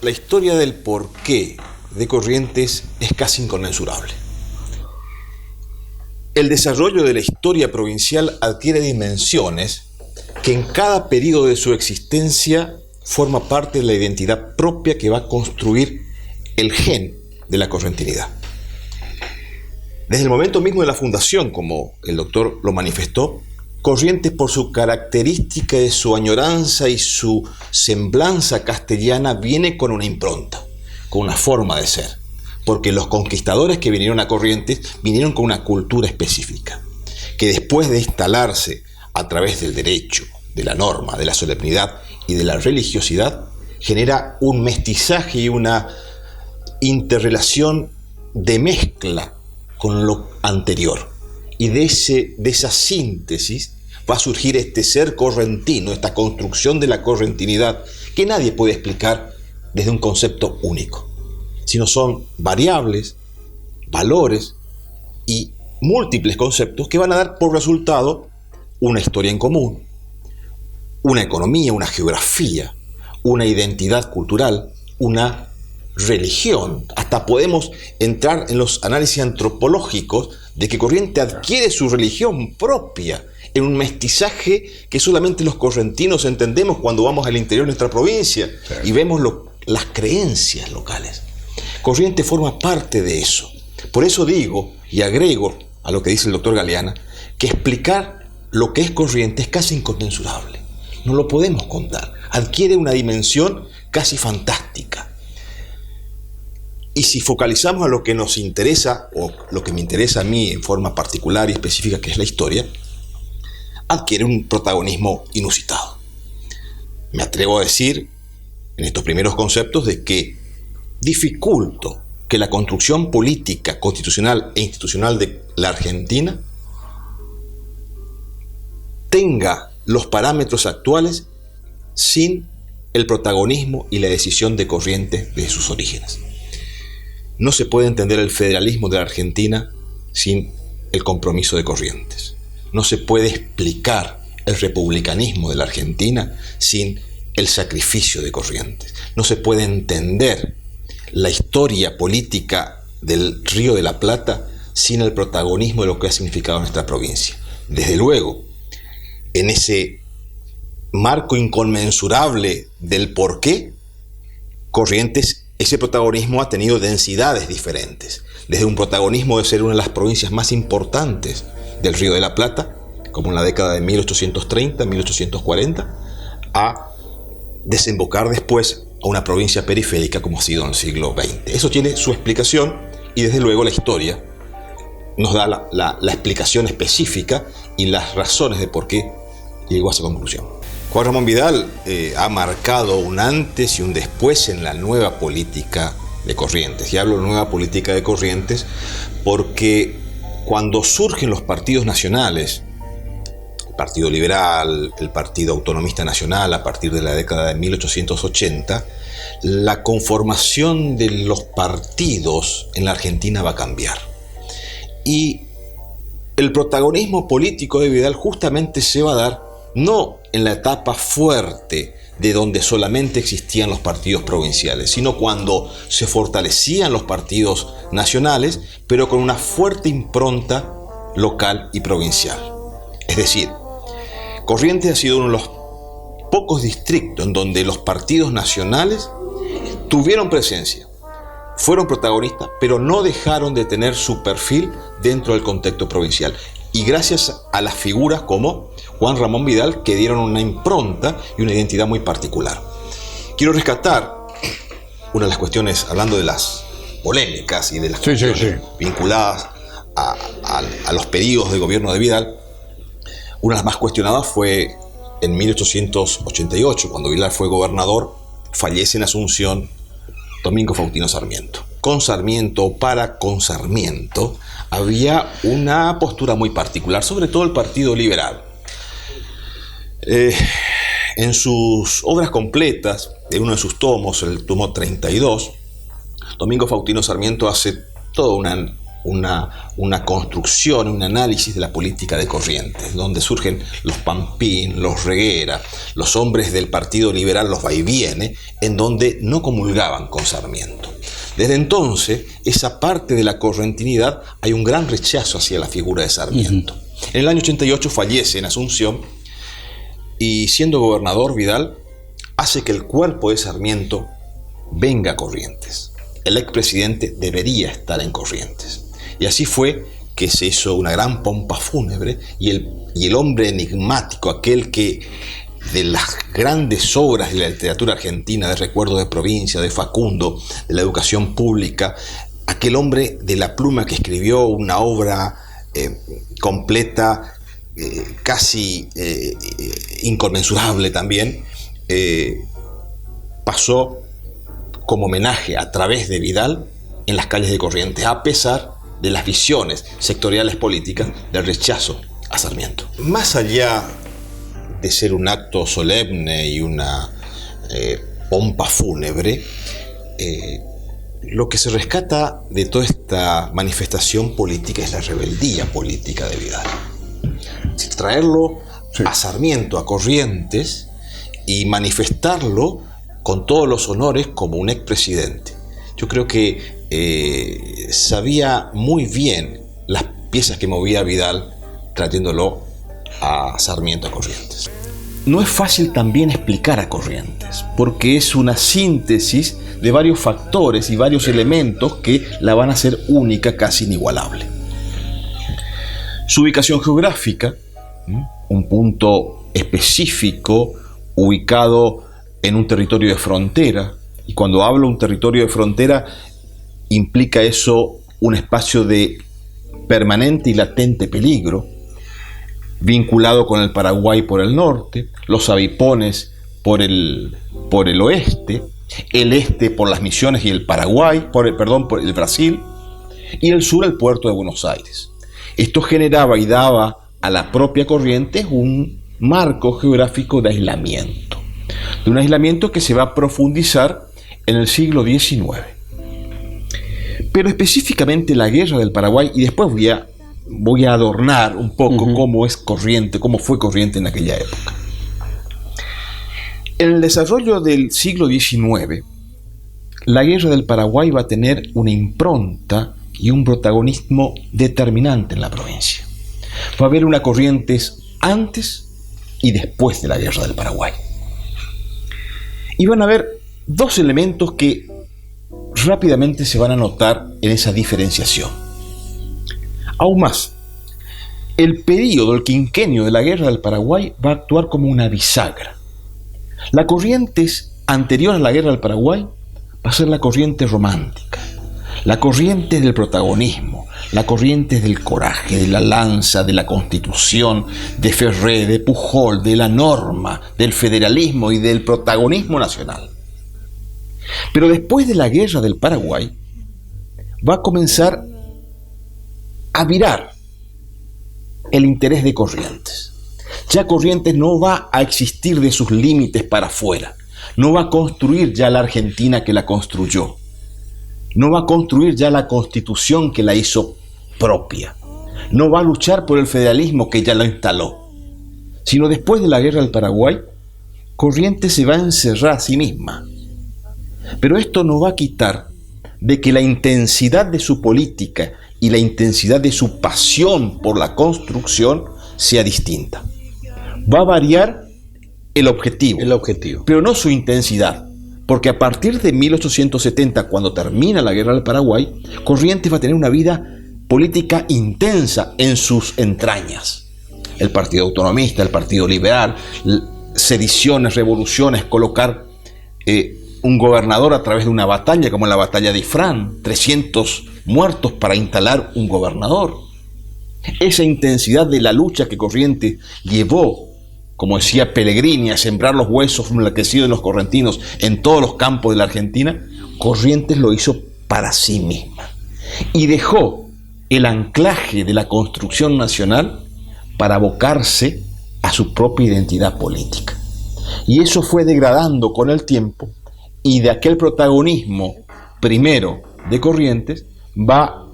la historia del porqué de Corrientes es casi inconmensurable. El desarrollo de la historia provincial adquiere dimensiones que en cada periodo de su existencia forma parte de la identidad propia que va a construir el gen de la correntinidad. Desde el momento mismo de la fundación, como el doctor lo manifestó, Corrientes, por su característica de su añoranza y su semblanza castellana, viene con una impronta, con una forma de ser, porque los conquistadores que vinieron a Corrientes vinieron con una cultura específica, que después de instalarse a través del derecho, de la norma, de la solemnidad y de la religiosidad, genera un mestizaje y una interrelación de mezcla con lo anterior. Y de esa síntesis va a surgir este ser correntino, esta construcción de la correntinidad, que nadie puede explicar desde un concepto único, sino son variables, valores y múltiples conceptos que van a dar por resultado una historia en común, una economía, una geografía, una identidad cultural, una religión. Hasta podemos entrar en los análisis antropológicos de que Corrientes adquiere su religión propia en un mestizaje que solamente los correntinos entendemos cuando vamos al interior de nuestra provincia y vemos las creencias locales. Corrientes forma parte de eso. Por eso digo y agrego a lo que dice el doctor Galeana, que explicar lo que es Corrientes es casi inconmensurable. No lo podemos contar. Adquiere una dimensión casi fantástica. Y si focalizamos a lo que nos interesa, o lo que me interesa a mí en forma particular y específica, que es la historia, adquiere un protagonismo inusitado. Me atrevo a decir, en estos primeros conceptos, de que dificulto que la construcción política, constitucional e institucional de la Argentina tenga los parámetros actuales sin el protagonismo y la decisión de Corrientes desde sus orígenes. No se puede entender el federalismo de la Argentina sin el compromiso de Corrientes. No se puede explicar el republicanismo de la Argentina sin el sacrificio de Corrientes. No se puede entender la historia política del Río de la Plata sin el protagonismo de lo que ha significado nuestra provincia. Desde luego, en ese marco inconmensurable del porqué, Corrientes, ese protagonismo ha tenido densidades diferentes, desde un protagonismo de ser una de las provincias más importantes del Río de la Plata, como en la década de 1830, 1840, a desembocar después a una provincia periférica como ha sido en el siglo XX. Eso tiene su explicación y desde luego la historia nos da la explicación específica y las razones de por qué llegó a esa conclusión. Juan Ramón Vidal ha marcado un antes y un después en la nueva política de Corrientes. Y hablo de nueva política de Corrientes porque cuando surgen los partidos nacionales, el Partido Liberal, el Partido Autonomista Nacional, a partir de la década de 1880, la conformación de los partidos en la Argentina va a cambiar. Y el protagonismo político de Vidal justamente se va a dar no en la etapa fuerte de donde solamente existían los partidos provinciales, sino cuando se fortalecían los partidos nacionales, pero con una fuerte impronta local y provincial. Es decir, Corrientes ha sido uno de los pocos distritos en donde los partidos nacionales tuvieron presencia, fueron protagonistas, pero no dejaron de tener su perfil dentro del contexto provincial. Y gracias a las figuras como Juan Ramón Vidal, que dieron una impronta y una identidad muy particular. Quiero rescatar una de las cuestiones, hablando de las polémicas y de las cuestiones vinculadas a los periodos de gobierno de Vidal. Una de las más cuestionadas fue en 1888, cuando Vidal fue gobernador, fallece en Asunción Domingo Faustino Sarmiento. Con Sarmiento, o con Sarmiento, había una postura muy particular, sobre todo el Partido Liberal. En sus obras completas, en uno de sus tomos, el tomo 32, Domingo Faustino Sarmiento hace toda una construcción, un análisis de la política de Corrientes, donde surgen los Pampín, los Reguera, los hombres del Partido Liberal, los Vaiviene, en donde no comulgaban con Sarmiento. Desde entonces, esa parte de la correntinidad, hay un gran rechazo hacia la figura de Sarmiento. En el año 88 fallece en Asunción y, siendo gobernador, Vidal hace que el cuerpo de Sarmiento venga a Corrientes. El expresidente debería estar en Corrientes. Y así fue que se hizo una gran pompa fúnebre y el hombre enigmático, aquel que de las grandes obras de la literatura argentina, de Recuerdo de Provincia, de Facundo, de la educación pública, aquel hombre de la pluma que escribió una obra completa, casi inconmensurable también, pasó como homenaje a través de Vidal en las calles de Corrientes, a pesar de las visiones sectoriales políticas del rechazo a Sarmiento. Más allá de ser un acto solemne y una pompa fúnebre, lo que se rescata de toda esta manifestación política es la rebeldía política de Vidal. Traerlo a Sarmiento, a Corrientes, y manifestarlo con todos los honores como un expresidente. Yo creo que sabía muy bien las piezas que movía Vidal trayéndolo a Sarmiento, a Corrientes. No es fácil también explicar a Corrientes, porque es una síntesis de varios factores y varios elementos que la van a hacer única, casi inigualable. Su ubicación geográfica, un punto específico ubicado en un territorio de frontera, y cuando hablo de un territorio de frontera implica eso un espacio de permanente y latente peligro, vinculado con el Paraguay por el norte, los avipones por el oeste, el este por las Misiones y el Paraguay, por el Brasil, y el sur el puerto de Buenos Aires. Esto generaba y daba a la propia Corrientes un marco geográfico de aislamiento, de un aislamiento que se va a profundizar en el siglo XIX. Pero específicamente la guerra del Paraguay, y después voy a adornar un poco cómo es Corrientes, cómo fue Corrientes en aquella época. En el desarrollo del siglo XIX, la guerra del Paraguay va a tener una impronta y un protagonismo determinante en la provincia. Va a haber una Corrientes antes y después de la guerra del Paraguay. Y van a haber dos elementos que rápidamente se van a notar en esa diferenciación. Aún más, el periodo, el quinquenio de la guerra del Paraguay va a actuar como una bisagra. La Corrientes anterior a la guerra del Paraguay va a ser la corriente romántica, la corriente del protagonismo, la corriente del coraje, de la lanza, de la Constitución, de Ferré, de Pujol, de la norma, del federalismo y del protagonismo nacional. Pero después de la guerra del Paraguay va a comenzar a virar el interés de Corrientes. Ya Corrientes no va a existir de sus límites para afuera, no va a construir ya la Argentina que la construyó, no va a construir ya la Constitución que la hizo propia, no va a luchar por el federalismo que ya lo instaló, sino después de la guerra del Paraguay, Corrientes se va a encerrar a sí misma. Pero esto no va a quitar de que la intensidad de su política y la intensidad de su pasión por la construcción sea distinta. Va a variar el objetivo, pero no su intensidad, porque a partir de 1870, cuando termina la guerra del Paraguay, Corrientes va a tener una vida política intensa en sus entrañas. El Partido Autonomista, el Partido Liberal, sediciones, revoluciones, colocar un gobernador a través de una batalla, como la batalla de Ifrán, 300 muertos para instalar un gobernador. Esa intensidad de la lucha que Corrientes llevó, como decía Pellegrini, a sembrar los huesos enloquecidos de los correntinos en todos los campos de la Argentina, Corrientes lo hizo para sí misma. Y dejó el anclaje de la construcción nacional para abocarse a su propia identidad política. Y eso fue degradando con el tiempo, y de aquel protagonismo primero de Corrientes va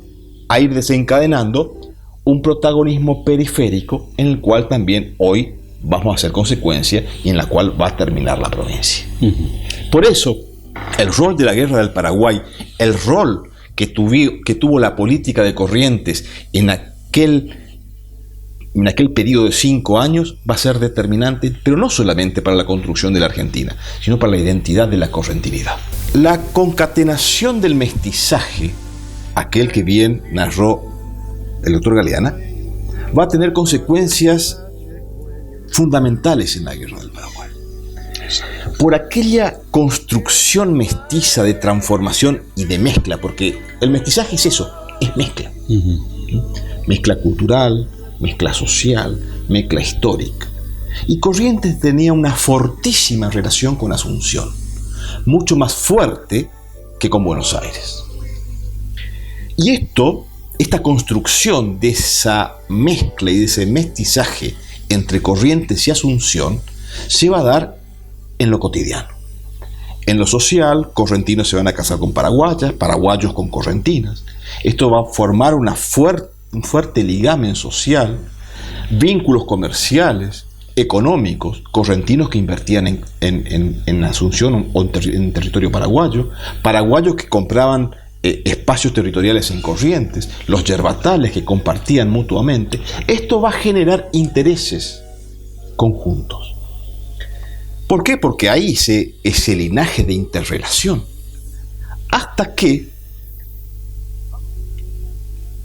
a ir desencadenando un protagonismo periférico en el cual también hoy vamos a hacer consecuencia y en la cual va a terminar la provincia. Por eso, el rol de la Guerra del Paraguay, el rol que tuvo la política de Corrientes en aquel periodo de 5 años va a ser determinante, pero no solamente para la construcción de la Argentina, sino para la identidad de la correntinidad. La concatenación del mestizaje, aquel que bien narró el doctor Galeana, va a tener consecuencias fundamentales en la Guerra del Paraguay. Por aquella construcción mestiza de transformación y de mezcla, porque el mestizaje es eso, es mezcla. Mezcla cultural, mezcla social, mezcla histórica. Y Corrientes tenía una fortísima relación con Asunción, mucho más fuerte que con Buenos Aires. Y esta construcción de esa mezcla y de ese mestizaje entre Corrientes y Asunción se va a dar en lo cotidiano. En lo social, correntinos se van a casar con paraguayas, paraguayos con correntinas. Esto va a formar un fuerte ligamen social, vínculos comerciales, económicos, correntinos que invertían en Asunción o en territorio paraguayo, paraguayos que compraban espacios territoriales en Corrientes, los yerbatales que compartían mutuamente. Esto va a generar intereses conjuntos. ¿Por qué? Porque hay ese linaje de interrelación. Hasta que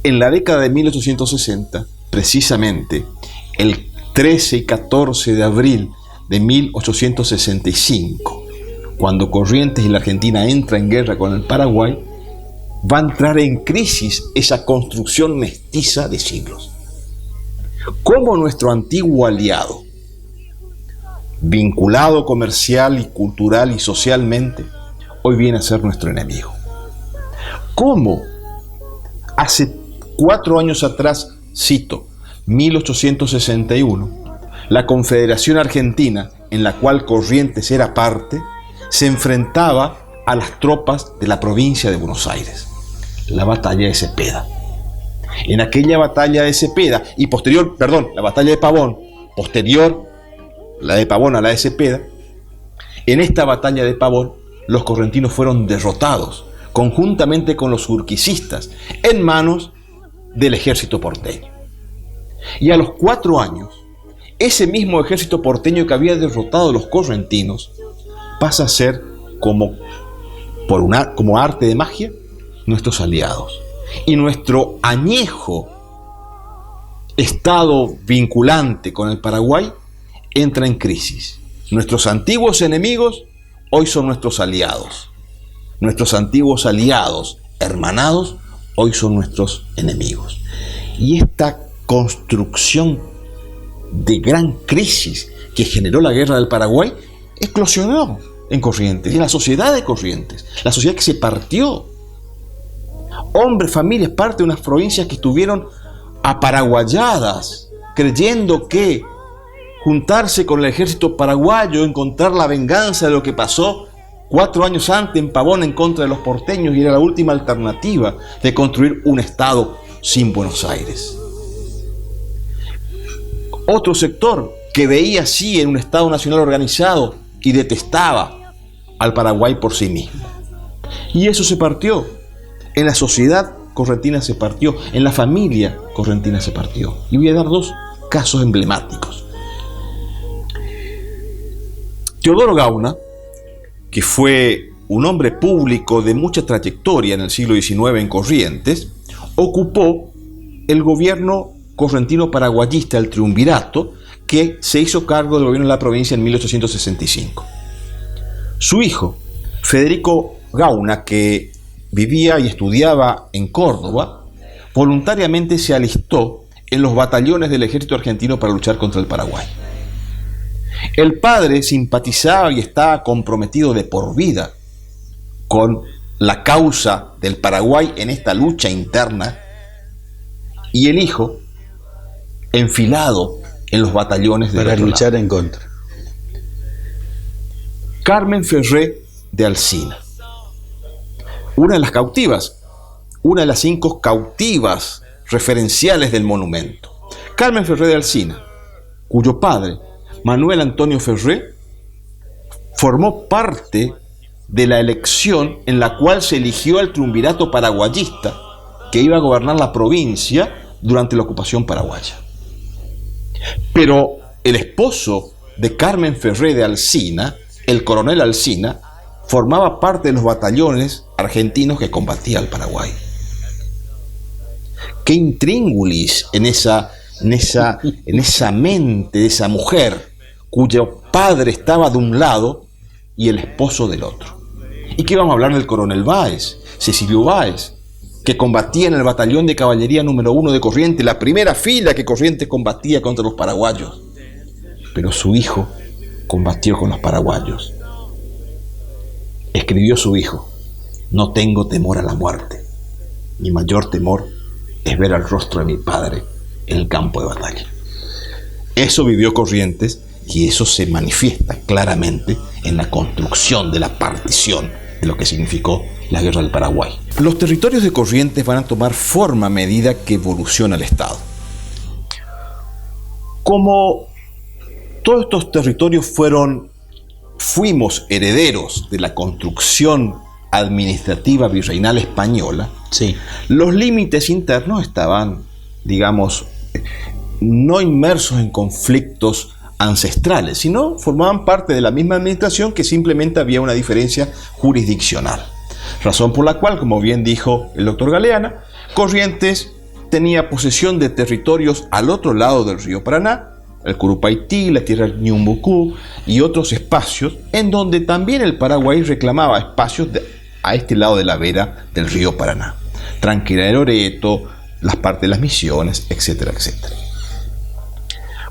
en la década de 1860, precisamente el 13 y 14 de abril de 1865, cuando Corrientes y la Argentina entran en guerra con el Paraguay, va a entrar en crisis esa construcción mestiza de siglos. Como nuestro antiguo aliado, vinculado comercial y cultural y socialmente, hoy viene a ser nuestro enemigo. ¿Cómo hace 4 años atrás, cito, 1861, la Confederación Argentina, en la cual Corrientes era parte, se enfrentaba a las tropas de la provincia de Buenos Aires? La batalla de Cepeda. En aquella batalla de Cepeda y la batalla de Pavón, posterior la de Pavón a la de Cepeda, en esta batalla de Pavón los correntinos fueron derrotados conjuntamente con los urquicistas en manos del ejército porteño. Y a los 4 años, ese mismo ejército porteño que había derrotado a los correntinos pasa a ser, como arte de magia, nuestros aliados. Y nuestro añejo estado vinculante con el Paraguay entra en crisis. Nuestros antiguos enemigos hoy son nuestros aliados. Nuestros antiguos aliados, hermanados, hoy son nuestros enemigos. Y esta construcción de gran crisis que generó la Guerra del Paraguay eclosionó en Corrientes, en la sociedad de Corrientes, la sociedad que se partió. Hombres, familias, parte de unas provincias que estuvieron aparaguayadas, creyendo que juntarse con el ejército paraguayo, encontrar la venganza de lo que pasó 4 años antes en Pavón en contra de los porteños, y era la última alternativa de construir un Estado sin Buenos Aires. Otro sector que veía así en un Estado nacional organizado y detestaba al Paraguay por sí mismo. Y eso se partió. En la sociedad correntina se partió, en la familia correntina se partió. Y voy a dar 2 casos emblemáticos. Teodoro Gauna, que fue un hombre público de mucha trayectoria en el siglo XIX en Corrientes, ocupó el gobierno correntino paraguayista, el triunvirato, que se hizo cargo del gobierno de la provincia en 1865. Su hijo, Federico Gauna, que vivía y estudiaba en Córdoba, voluntariamente se alistó en los batallones del ejército argentino para luchar contra el Paraguay. El padre simpatizaba y estaba comprometido de por vida con la causa del Paraguay en esta lucha interna, y el hijo enfilado en los batallones para luchar en contra. Carmen Ferré de Alsina, una de las cautivas una de las 5 cautivas referenciales del monumento. Carmen Ferré de Alsina, cuyo padre, Manuel Antonio Ferré, formó parte de la elección en la cual se eligió al triunvirato paraguayista que iba a gobernar la provincia durante la ocupación paraguaya. Pero el esposo de Carmen Ferré de Alsina, el coronel Alsina, formaba parte de los batallones argentinos que combatía al Paraguay. Qué intríngulis en esa mente de esa mujer cuyo padre estaba de un lado y el esposo del otro. ¿Y qué vamos a hablar del coronel Báez, Cecilio Báez, que combatía en el batallón de caballería número 1 de Corrientes, la primera fila que Corrientes combatía contra los paraguayos? Pero su hijo combatió con los paraguayos. Escribió su hijo: no tengo temor a la muerte. Mi mayor temor es ver al rostro de mi padre en el campo de batalla. Eso vivió Corrientes y eso se manifiesta claramente en la construcción de la partición de lo que significó la Guerra del Paraguay. Los territorios de Corrientes van a tomar forma a medida que evoluciona el Estado. Como todos estos territorios fuimos herederos de la construcción administrativa virreinal española, sí, los límites internos estaban, digamos, no inmersos en conflictos ancestrales, sino formaban parte de la misma administración, que simplemente había una diferencia jurisdiccional. Razón por la cual, como bien dijo el doctor Galeana, Corrientes tenía posesión de territorios al otro lado del río Paraná, el Curupaití, la tierra del Ñumbucú y otros espacios, en donde también el Paraguay reclamaba espacios a este lado de la vera del río Paraná. Tranquera de Loreto, las partes de las Misiones, etcétera, etcétera.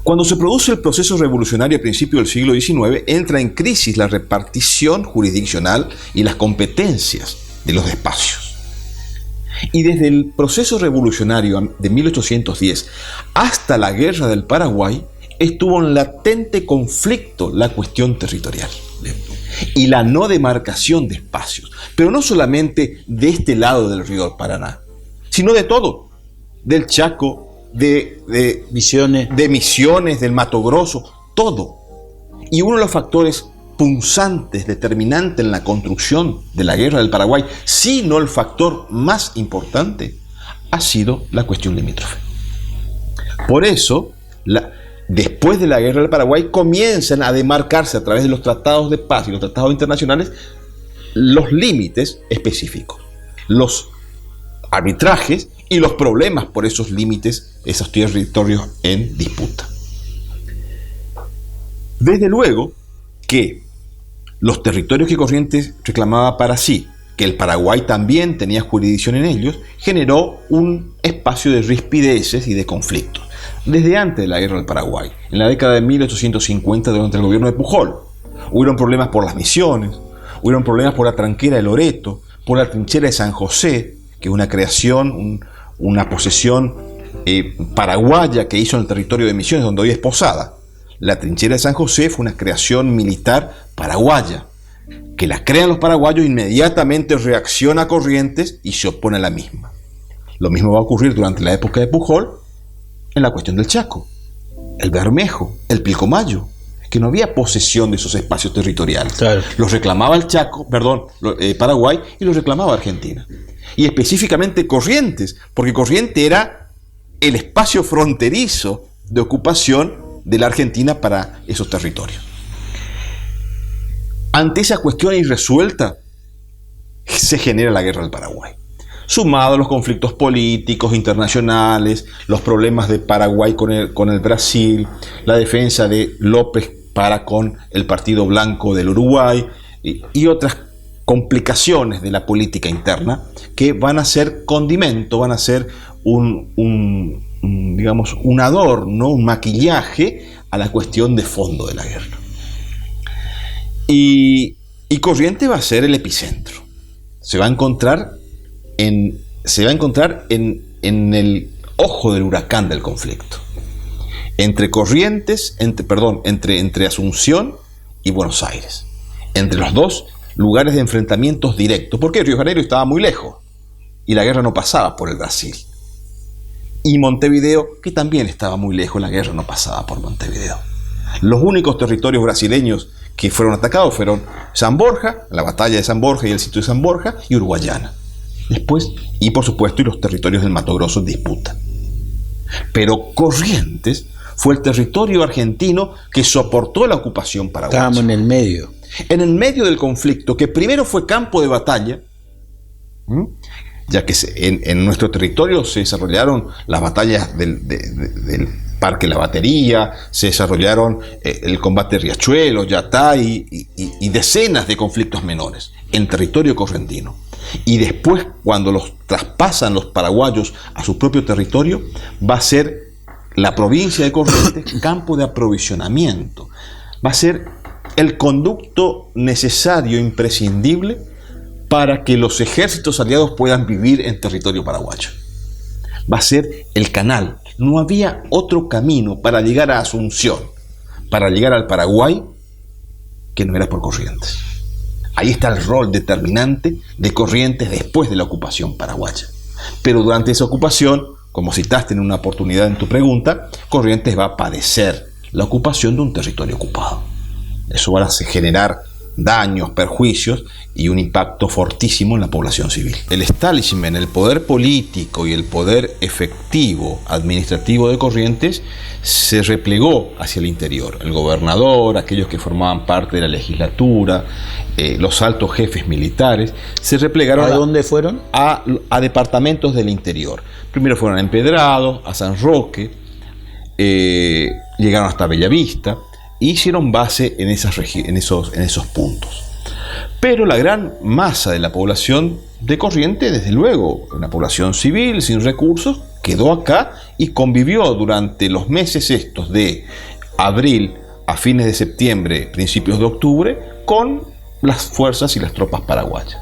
Cuando se produce el proceso revolucionario a principios del siglo XIX, entra en crisis la repartición jurisdiccional y las competencias de los espacios. Y desde el proceso revolucionario de 1810 hasta la Guerra del Paraguay, estuvo en latente conflicto la cuestión territorial y la no demarcación de espacios, pero no solamente de este lado del río Paraná, sino de todo, del Chaco, de Misiones, del Mato Grosso, todo. Y uno de los factores punzantes, determinantes en la construcción de la Guerra del Paraguay, si no el factor más importante, ha sido la cuestión limítrofe. Por eso, después de la Guerra del Paraguay, comienzan a demarcarse a través de los tratados de paz y los tratados internacionales los límites específicos, los arbitrajes y los problemas por esos límites, esos territorios en disputa. Desde luego que los territorios que Corrientes reclamaba para sí, que el Paraguay también tenía jurisdicción en ellos, generó un espacio de rispideces y de conflictos. Desde antes de la Guerra del Paraguay, en la década de 1850, durante el gobierno de Pujol, hubieron problemas por las Misiones, hubieron problemas por la tranquera de Loreto, por la trinchera de San José, que es una creación, una posesión paraguaya que hizo en el territorio de Misiones, donde hoy es Posada. La trinchera de San José fue una creación militar paraguaya, que la crean los paraguayos, inmediatamente reacciona a Corrientes y se opone a la misma. Lo mismo va a ocurrir durante la época de Pujol en la cuestión del Chaco, el Bermejo, el Pilcomayo, que no había posesión de esos espacios territoriales. Claro. Los reclamaba el Paraguay, y los reclamaba Argentina. Y específicamente Corrientes, porque Corrientes era el espacio fronterizo de ocupación de la Argentina para esos territorios. Ante esa cuestión irresuelta, se genera la Guerra del Paraguay. Sumado a los conflictos políticos internacionales, los problemas de Paraguay con el Brasil, la defensa de López para con el Partido Blanco del Uruguay y otras complicaciones de la política interna que van a ser condimento, van a ser un adorno, un maquillaje a la cuestión de fondo de la guerra. Y Corrientes va a ser el epicentro. Se va a encontrar en el ojo del huracán del conflicto. Entre Corrientes, entre Asunción y Buenos Aires. Entre los dos lugares de enfrentamientos directos, porque Río de Janeiro estaba muy lejos y la guerra no pasaba por el Brasil. Y Montevideo, que también estaba muy lejos, la guerra no pasaba por Montevideo. Los únicos territorios brasileños que fueron atacados fueron San Borja, la batalla de San Borja y el sitio de San Borja, y Uruguayana. Después, y por supuesto, y los territorios del Mato Grosso en disputa. Pero Corrientes fue el territorio argentino que soportó la ocupación paraguaya. Estábamos en el medio. En el medio del conflicto, que primero fue campo de batalla, ya que en nuestro territorio se desarrollaron las batallas del Parque La Batería, se desarrollaron el combate de Riachuelo, Yatay y decenas de conflictos menores en territorio correntino. Y después, cuando los traspasan los paraguayos a su propio territorio, va a ser la provincia de Corrientes campo de aprovisionamiento. Va a ser el conducto necesario, imprescindible, para que los ejércitos aliados puedan vivir en territorio paraguayo. Va a ser el canal. No había otro camino para llegar a Asunción, para llegar al Paraguay, que no era por Corrientes. Ahí está el rol determinante de Corrientes después de la ocupación paraguaya. Pero durante esa ocupación, como citaste en una oportunidad en tu pregunta, Corrientes va a padecer la ocupación de un territorio ocupado. Eso va a generar daños, perjuicios y un impacto fortísimo en la población civil. El establishment, el poder político y el poder efectivo administrativo de Corrientes se replegó hacia el interior. El gobernador, aquellos que formaban parte de la legislatura, los altos jefes militares, se replegaron. ¿A dónde fueron? A departamentos del interior. Primero fueron a Empedrado, a San Roque, llegaron hasta Bellavista, y hicieron base en esos puntos. Pero la gran masa de la población de Corrientes, desde luego, una población civil, sin recursos, quedó acá y convivió durante los meses estos de abril a fines de septiembre, principios de octubre, con las fuerzas y las tropas paraguayas.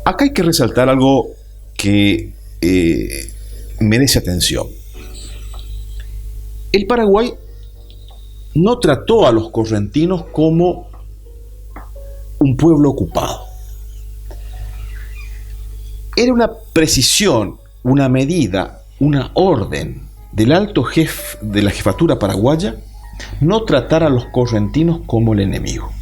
Acá hay que resaltar algo que merece atención. El Paraguay no trató a los correntinos como un pueblo ocupado. Era una precisión, una medida, una orden del alto jefe de la jefatura paraguaya no tratar a los correntinos como el enemigo.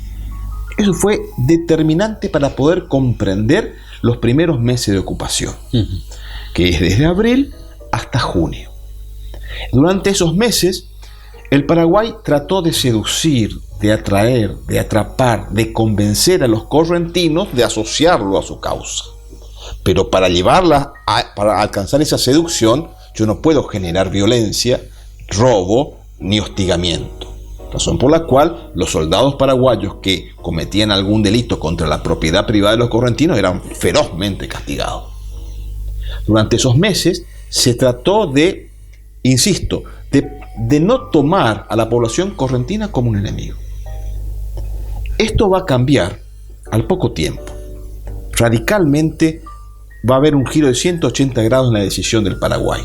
Eso fue determinante para poder comprender los primeros meses de ocupación, que es desde abril hasta junio. Durante esos meses, el Paraguay trató de seducir, de atraer, de atrapar, de convencer a los correntinos de asociarlo a su causa. Pero para alcanzar esa seducción, yo no puedo generar violencia, robo ni hostigamiento. Razón por la cual los soldados paraguayos que cometían algún delito contra la propiedad privada de los correntinos eran ferozmente castigados. Durante esos meses se trató de, insisto, de no tomar a la población correntina como un enemigo. Esto va a cambiar al poco tiempo. Radicalmente va a haber un giro de 180 grados en la decisión del Paraguay.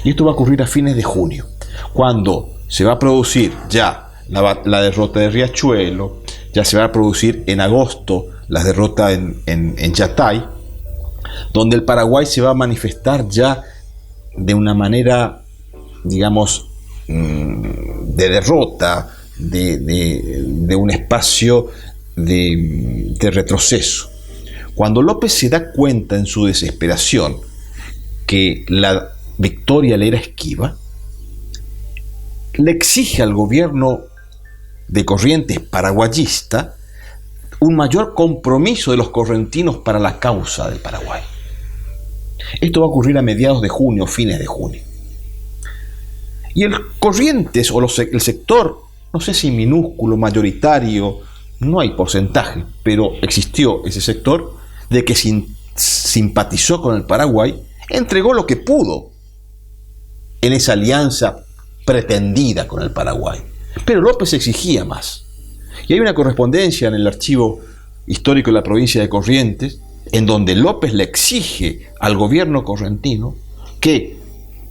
Y esto va a ocurrir a fines de junio, cuando se va a producir ya la derrota de Riachuelo, ya se va a producir en agosto la derrota en Yatay, donde el Paraguay se va a manifestar ya de una manera, digamos, de derrota, de un espacio de retroceso. Cuando López se da cuenta en su desesperación que la victoria le era esquiva, le exige al gobierno de Corrientes paraguayista un mayor compromiso de los correntinos para la causa del Paraguay. Esto va a ocurrir a mediados de junio, fines de junio. Y el Corrientes, o el sector, no sé si minúsculo, mayoritario, no hay porcentaje, pero existió ese sector de que simpatizó con el Paraguay, entregó lo que pudo en esa alianza pretendida con el Paraguay. Pero López exigía más. Y hay una correspondencia en el archivo histórico de la provincia de Corrientes, en donde López le exige al gobierno correntino que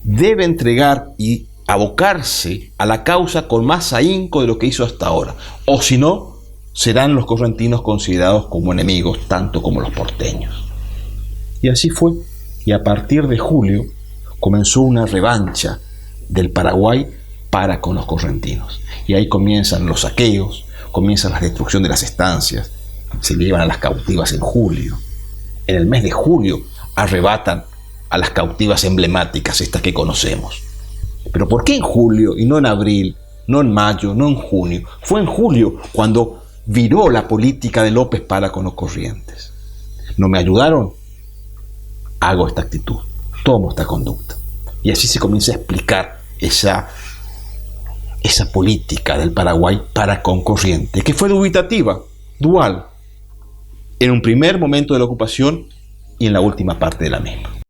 debe entregar y abocarse a la causa con más ahínco de lo que hizo hasta ahora, o si no, serán los correntinos considerados como enemigos, tanto como los porteños. Y así fue. Y a partir de julio comenzó una revancha del Paraguay para con los correntinos. Y ahí comienzan los saqueos, comienza la destrucción de las estancias, se llevan a las cautivas en julio. En el mes de julio arrebatan a las cautivas emblemáticas, estas que conocemos. Pero ¿por qué en julio y no en abril, no en mayo, no en junio? Fue en julio cuando viró la política de López para con los corrientes. ¿No me ayudaron? Hago esta actitud, tomo esta conducta. Y así se comienza a explicar esa política del Paraguay para con Corrientes, que fue dubitativa, dual, en un primer momento de la ocupación y en la última parte de la misma.